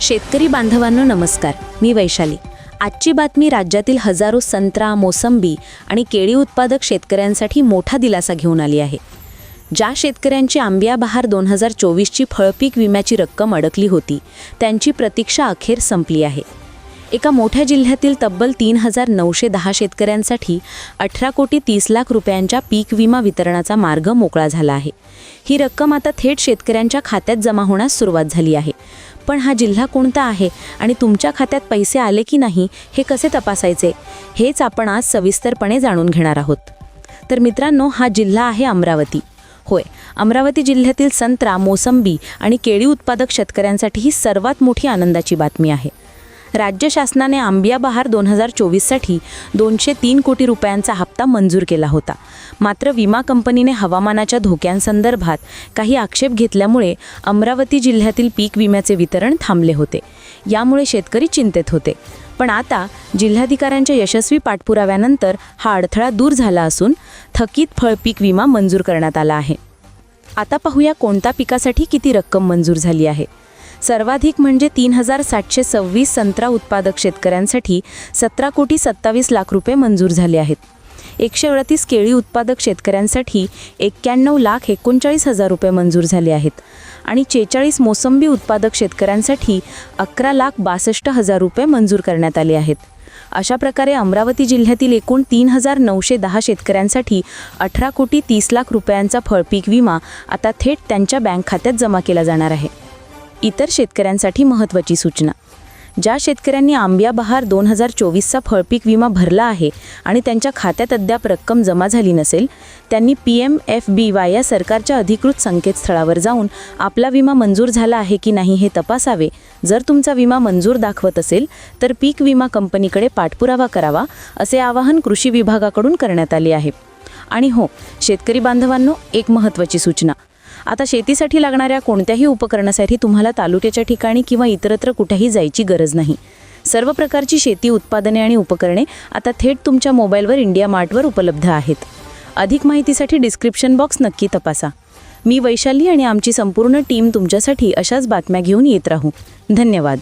शेतकरी बांधवांनो नमस्कार, मी वैशाली। आजची बातमी राज्यातील हजारो संत्रा, मोसंबी आणि केळी उत्पादक शेतकऱ्यांसाठी मोठा दिलासा घेऊन आली आहे। ज्या शेतकऱ्यांची आंबिया बहार 2024ची फळपीक विम्याची रक्कम अडकली होती, त्यांची प्रतीक्षा अखेर संपली आहे। एका मोठ्या जिल्ह्यातील तब्बल 3910 शेतकऱ्यांसाठी 18,30,00,000 रुपयांच्या पीक विमा वितरणाचा मार्ग मोकळा झाला आहे। ही रक्कम आता थेट शेतकऱ्यांच्या खात्यात जमा होण्यास सुरुवात झाली आहे। पण हा जिल्हा कोणता आहे आणि तुमच्या खात्यात पैसे आले की नाही हे कसे तपासायचे, हेच आपण आज सविस्तरपणे जाणून घेणार आहोत। तर मित्रांनो, हा जिल्हा आहे अमरावती। होय, अमरावती जिल्ह्यातील संत्रा, मोसंबी आणि केळी उत्पादक शेतकऱ्यांसाठी ही सर्वात मोठी आनंदाची बातमी आहे। राज्य शासनाने आंबिया बहार 2024साठी 203 कोटी रुपयांचा हप्ता मंजूर केला होता। मात्र विमा कंपनीने हवामानाच्या धोक्यांसंदर्भात काही आक्षेप घेतल्यामुळे अमरावती जिल्ह्यातील पीक विम्याचे वितरण थांबले होते। यामुळे शेतकरी चिंतेत होते। पण आता जिल्हाधिकाऱ्यांच्या यशस्वी पाठपुराव्यानंतर हा अडथळा दूर झाला असून थकीत फळपीक विमा मंजूर करण्यात आला आहे। आता पाहूया कोणत्या पिकासाठी किती रक्कम मंजूर झाली आहे। सर्वाधिक म्हणजे 3726 संत्रा उत्पादक शेतकऱ्यांसाठी 17,27,00,000 रुपये मंजूर झाले आहेत। 138 केळी उत्पादक शेतकऱ्यांसाठी 91,39,000 रुपये मंजूर झाले आहेत आणि 46 मोसंबी उत्पादक शेतकऱ्यांसाठी 11,62,000 रुपये मंजूर करण्यात आले आहेत। अशा प्रकारे अमरावती जिल्ह्यातील एकूण 3910 शेतकऱ्यांसाठी 18,30,00,000 रुपयांचा फळपीक विमा आता थेट त्यांच्या बँक खात्यात जमा केला जाणार आहे। इतर शेतकऱ्यांसाठी महत्त्वाची सूचना: ज्या शेतकऱ्यांनी आंबिया बहार 2024चा फळपीक विमा भरला आहे आणि त्यांच्या खात्यात अद्याप रक्कम जमा झाली नसेल, त्यांनी PMFBY या सरकारच्या अधिकृत संकेतस्थळावर जाऊन आपला विमा मंजूर झाला आहे की नाही हे तपासावे। जर तुमचा विमा मंजूर दाखवत असेल तर पीक विमा कंपनीकडे पाठपुरावा करावा, असे आवाहन कृषी विभागाकडून करण्यात आले आहे। आणि हो, शेतकरी बांधवांनो, एक महत्त्वाची सूचना: आता शेतीसाठी लागणाऱ्या कोणत्याही उपकरणासाठी तुम्हाला तालुक्याच्या ठिकाणी किंवा इतरत्र कुठेही जायची गरज नाही। सर्व प्रकारची शेती उत्पादने आणि उपकरणे आता थेट तुमच्या मोबाईलवर इंडिया मार्टवर उपलब्ध आहेत। अधिक माहितीसाठी डिस्क्रिप्शन बॉक्स नक्की तपासा। मी वैशाली आणि आमची संपूर्ण टीम तुमच्यासाठी अशाच बातम्या घेऊन येत राहू। धन्यवाद।